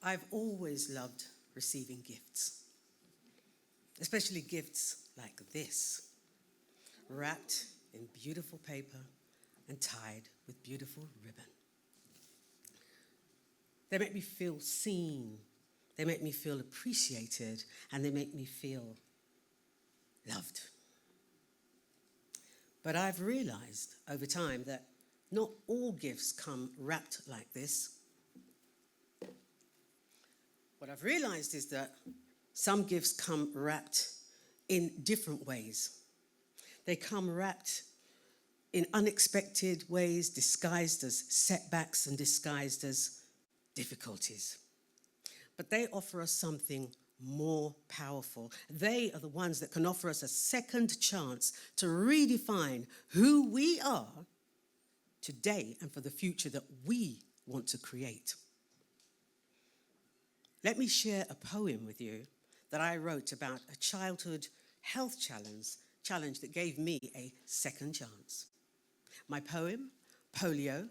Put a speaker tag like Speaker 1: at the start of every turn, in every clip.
Speaker 1: I've always loved receiving gifts, especially gifts like this, wrapped in beautiful paper and tied with beautiful ribbon. They make me feel seen, they make me feel appreciated, and they make me feel loved. But I've realized over time that not all gifts come wrapped like this. What I've realized is that some gifts come wrapped in different ways. They come wrapped in unexpected ways, disguised as setbacks and disguised as difficulties. But they offer us something more powerful. They are the ones that can offer us a second chance to redefine who we are today and for the future that we want to create. Let me share a poem with you that I wrote about a childhood health challenge that gave me a second chance. My poem, Polio,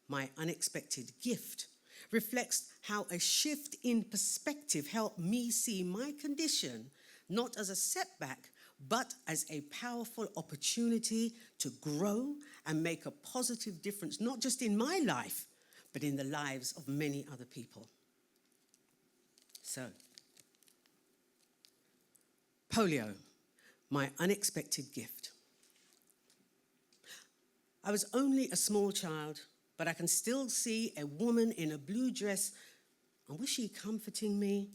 Speaker 1: My Unexpected Gift, reflects how a shift in perspective helped me see my condition not as a setback, but as a powerful opportunity to grow and make a positive difference, not just in my life, but in the lives of many other people. So, polio, my unexpected gift. I was only a small child, but I can still see a woman in a blue dress, and was she comforting me?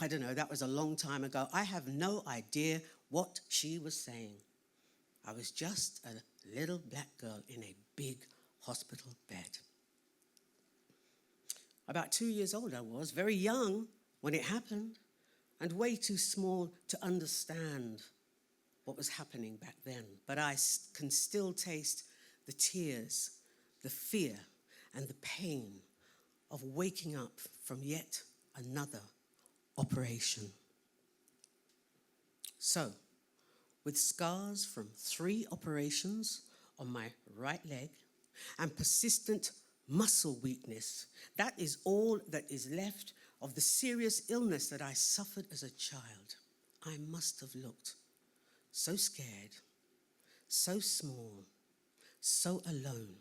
Speaker 1: I don't know, that was a long time ago. I have no idea what she was saying. I was just a little black girl in a big hospital bed. About 2 years old I was, very young when it happened, and way too small to understand what was happening back then. But I can still taste the tears, the fear, and the pain of waking up from yet another operation. So, with scars from 3 operations on my right leg and persistent muscle weakness, that is all that is left of the serious illness that I suffered as a child. I must have looked so scared, so small, so alone,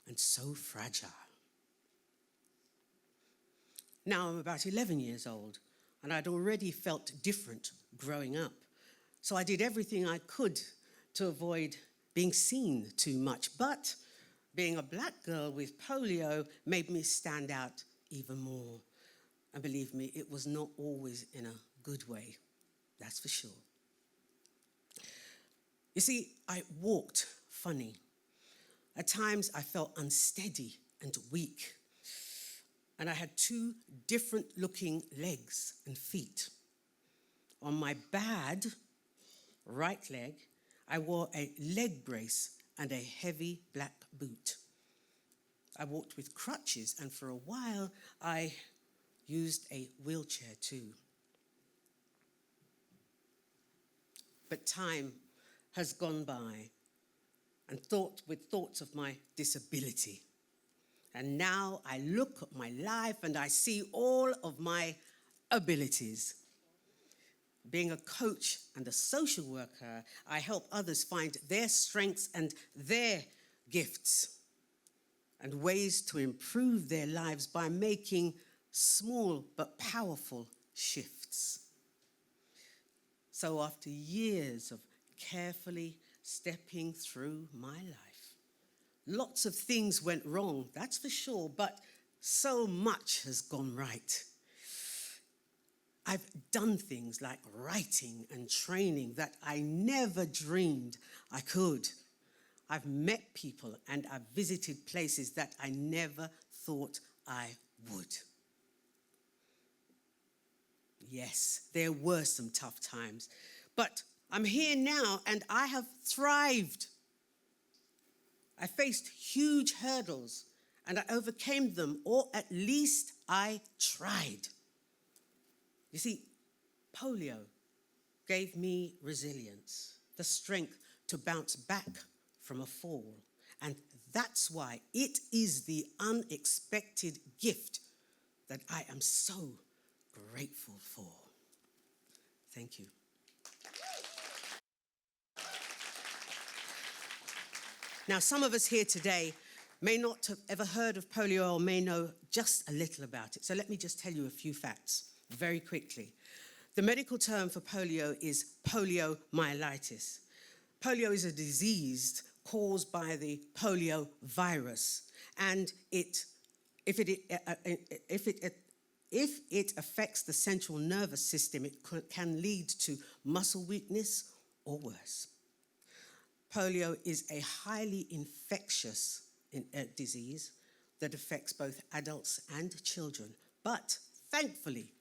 Speaker 1: and so fragile. Now I'm about 11 years old, and I'd already felt different growing up. So I did everything I could to avoid being seen too much. But being a black girl with polio made me stand out even more. And believe me, it was not always in a good way, that's for sure. You see, I walked funny. At times I felt unsteady and weak. And I had 2 different looking legs and feet. On my bad right leg, I wore a leg brace and a heavy black boot. I walked with crutches, and for a while I used a wheelchair too. But time has gone by, and thoughts of my disability. And now I look at my life and I see all of my abilities. Being a coach and a social worker, I help others find their strengths and their gifts and ways to improve their lives by making small but powerful shifts. So after years of carefully stepping through my life, lots of things went wrong, that's for sure, but so much has gone right. I've done things like writing and training that I never dreamed I could. I've met people and I've visited places that I never thought I would. Yes, there were some tough times, but I'm here now and I have thrived. I faced huge hurdles and I overcame them, or at least I tried. You see, polio gave me resilience, the strength to bounce back from a fall. And that's why it is the unexpected gift that I am so grateful for. Thank you. Now, some of us here today may not have ever heard of polio or may know just a little about it. So let me just tell you a few facts very quickly. The medical term for polio is poliomyelitis. Polio is a disease caused by the polio virus, and if it affects the central nervous system, it can lead to muscle weakness or worse. Polio is a highly infectious disease that affects both adults and children. But thankfully,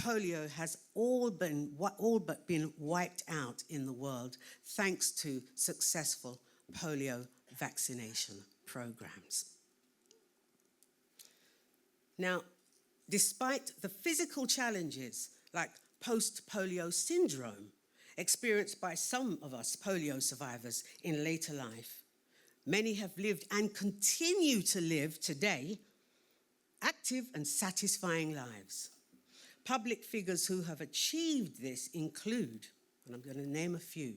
Speaker 1: polio has all but been wiped out in the world thanks to successful polio vaccination programs. Now, despite the physical challenges like post-polio syndrome experienced by some of us polio survivors in later life, many have lived and continue to live today active and satisfying lives. Public figures who have achieved this include, and I'm going to name a few,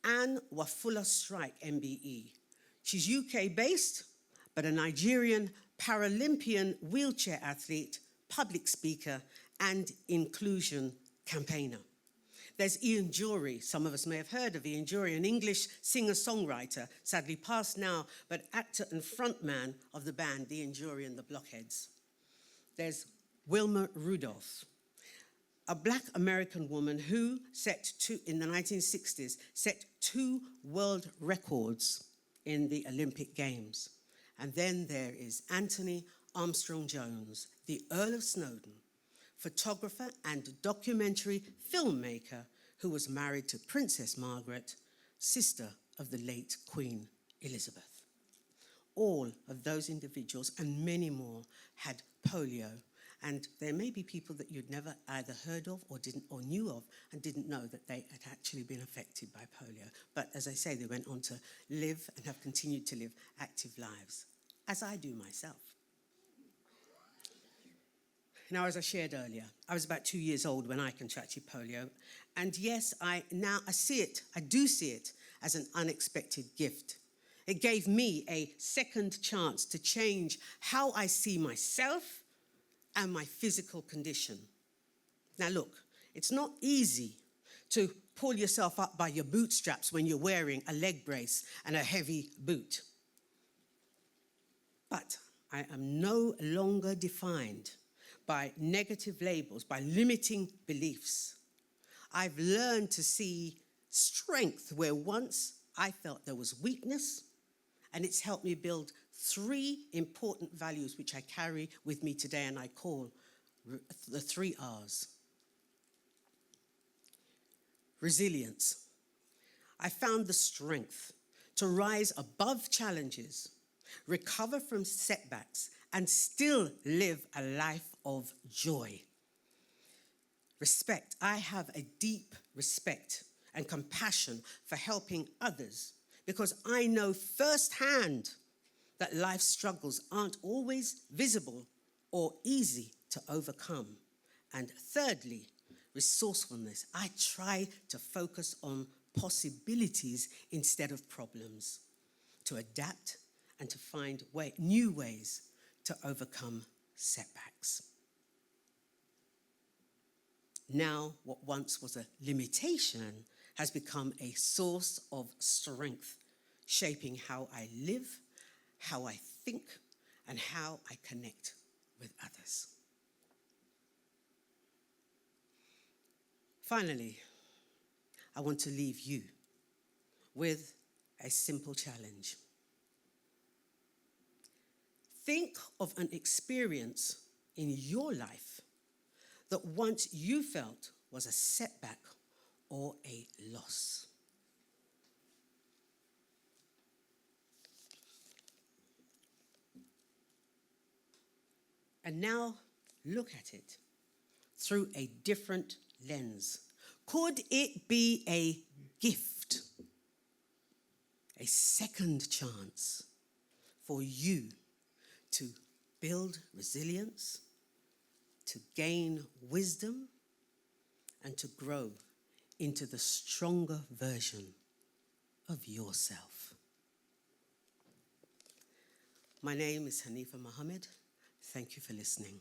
Speaker 1: Anne Wafula-Strike, MBE. She's UK-based, but a Nigerian Paralympian wheelchair athlete, public speaker, and inclusion campaigner. There's Ian Dury. Some of us may have heard of Ian Dury, an English singer-songwriter, sadly passed now, but actor and frontman of the band Ian Dury and the Blockheads. There's Wilma Rudolph, a Black American woman who in the 1960s, set 2 world records in the Olympic Games. And then there is Anthony Armstrong-Jones, the Earl of Snowdon, photographer and documentary filmmaker who was married to Princess Margaret, sister of the late Queen Elizabeth. All of those individuals and many more had polio, and there may be people that you'd never either heard of or knew of and didn't know that they had actually been affected by polio. But as I say, they went on to live and have continued to live active lives, as I do myself. Now, as I shared earlier, I was about 2 years old when I contracted polio. And yes, I do see it as an unexpected gift. It gave me a second chance to change how I see myself and my physical condition. Now look, it's not easy to pull yourself up by your bootstraps when you're wearing a leg brace and a heavy boot. But I am no longer defined by negative labels, by limiting beliefs. I've learned to see strength where once I felt there was weakness, and it's helped me build 3 important values which I carry with me today and I call the 3 R's. Resilience. I found the strength to rise above challenges, recover from setbacks, and still live a life of joy. Respect. I have a deep respect and compassion for helping others because I know firsthand that life's struggles aren't always visible or easy to overcome. And thirdly, resourcefulness. I try to focus on possibilities instead of problems, to adapt and to find new ways to overcome setbacks. Now, what once was a limitation has become a source of strength, shaping how I live, how I think, and how I connect with others. Finally, I want to leave you with a simple challenge. Think of an experience in your life that once you felt was a setback or a loss. And now look at it through a different lens. Could it be a gift, a second chance for you to build resilience, to gain wisdom and to grow into the stronger version of yourself. My name is Hanifa Mohammed. Thank you for listening.